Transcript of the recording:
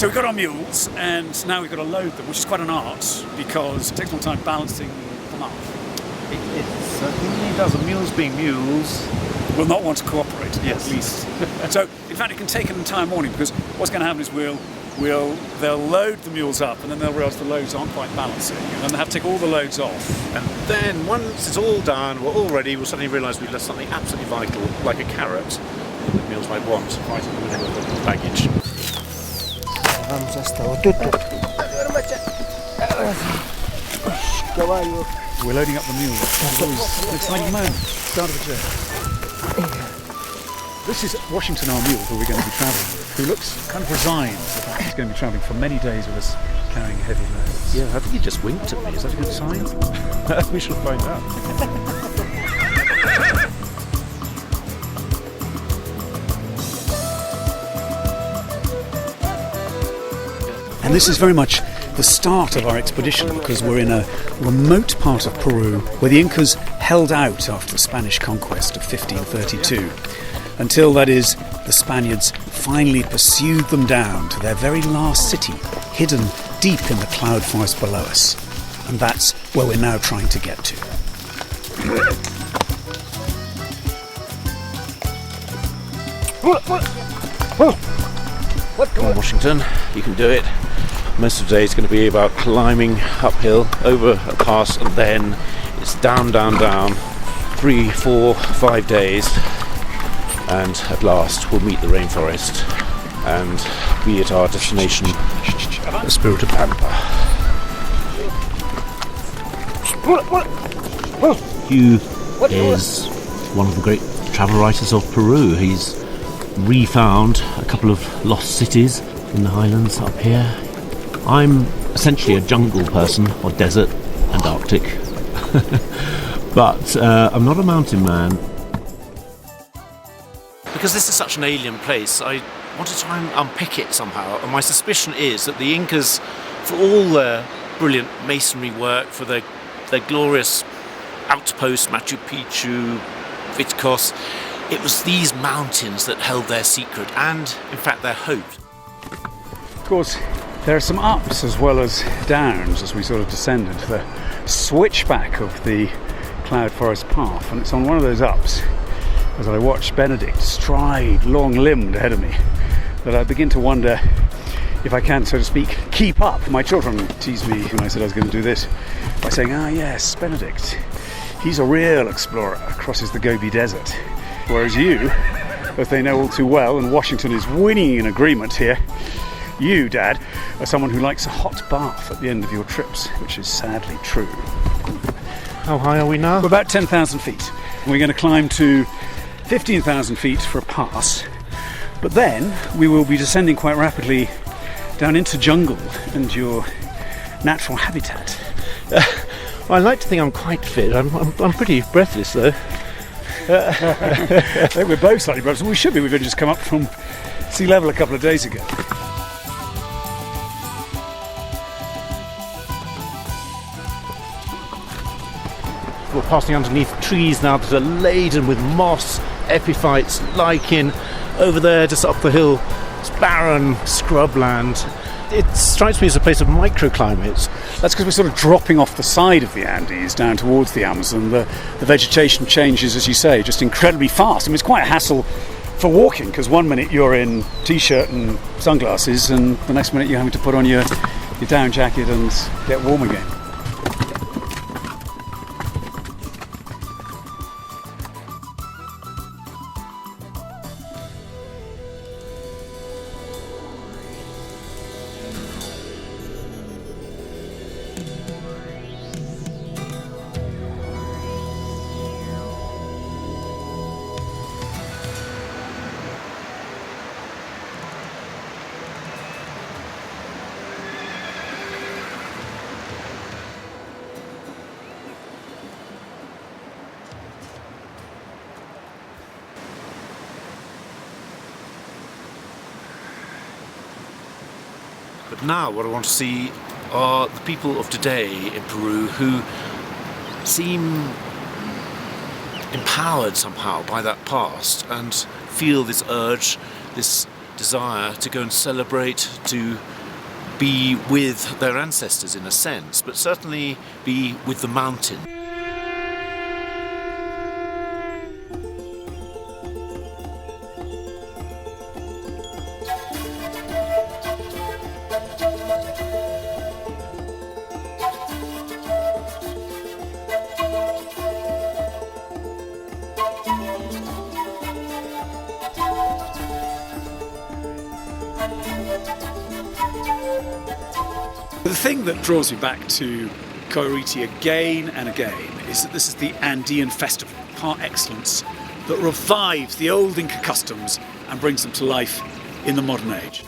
So we've got our mules, and now we've got to load them, which is quite an art, because it takes a long time balancing them up. It certainly does. The mules being mules Will not want to cooperate, yes. at least. So, in fact, it can take an entire morning, because what's going to happen is they'll load the mules up, and then they'll realise the loads aren't quite balancing, and then they have to take all the loads off. And then once it's all done, we're all ready, we'll suddenly realise we've left something absolutely vital, like a carrot, that the mules might want, right in the middle of the baggage. We're loading up the mules. It's always an exciting moment. Start of the journey. This is Washington, our mule, who we're going to be travelling with, who looks kind of resigned to the fact he's going to be travelling for many days with us carrying heavy loads. Yeah, I think he just winked at me. Is that a good sign? We shall find out. And this is very much the start of our expedition, because we're in a remote part of Peru where the Incas held out after the Spanish conquest of 1532, until, that is, the Spaniards finally pursued them down to their very last city, hidden deep in the cloud forest below us. And that's where we're now trying to get to. Come on, Washington, you can do it. Most of the day is going to be about climbing uphill over a pass, and then it's down, down, down, 3, 4, 5 days, and at last we'll meet the rainforest and be at our destination, the Spirit of Pampa. Hugh is one of the great travel writers of Peru. He's refound a couple of lost cities in the highlands up here. I'm essentially a jungle person, or desert and Arctic, but I'm not a mountain man. Because this is such an alien place, I want to try and unpick it somehow, and my suspicion is that the Incas, for all their brilliant masonry work, for their glorious outposts, Machu Picchu, Vitkos, it was these mountains that held their secret and, in fact, their hope. Of course, there are some ups as well as downs as we sort of descend into the switchback of the cloud forest path, and it's on one of those ups, as I watch Benedict stride long-limbed ahead of me, that I begin to wonder if I can, so to speak, keep up. My children teased me when I said I was going to do this by saying, yes, Benedict, he's a real explorer, crosses the Gobi Desert. Whereas you, as they know all too well, and Washington is winning in agreement here, you, Dad, are someone who likes a hot bath at the end of your trips, which is sadly true. How high are we now? We're about 10,000 feet. We're going to climb to 15,000 feet for a pass, but then we will be descending quite rapidly down into jungle and your natural habitat. Well, I like to think I'm quite fit. I'm pretty breathless, though. I think we're both slightly breathless. We should be. We've just come up from sea level a couple of days ago. We're passing underneath trees now that are laden with moss, epiphytes, lichen. Over there, just up the hill, it's barren scrubland. It strikes me as a place of microclimates. That's because we're sort of dropping off the side of the Andes down towards the Amazon. The vegetation changes, as you say, just incredibly fast. I mean, it's quite a hassle for walking, because one minute you're in t-shirt and sunglasses, and the next minute you're having to put on your down jacket and get warm again. But now what I want to see are the people of today in Peru who seem empowered somehow by that past and feel this urge, this desire to go and celebrate, to be with their ancestors in a sense, but certainly be with the mountain. The thing that draws me back to Kaiuriti again and again is that this is the Andean festival par excellence that revives the old Inca customs and brings them to life in the modern age.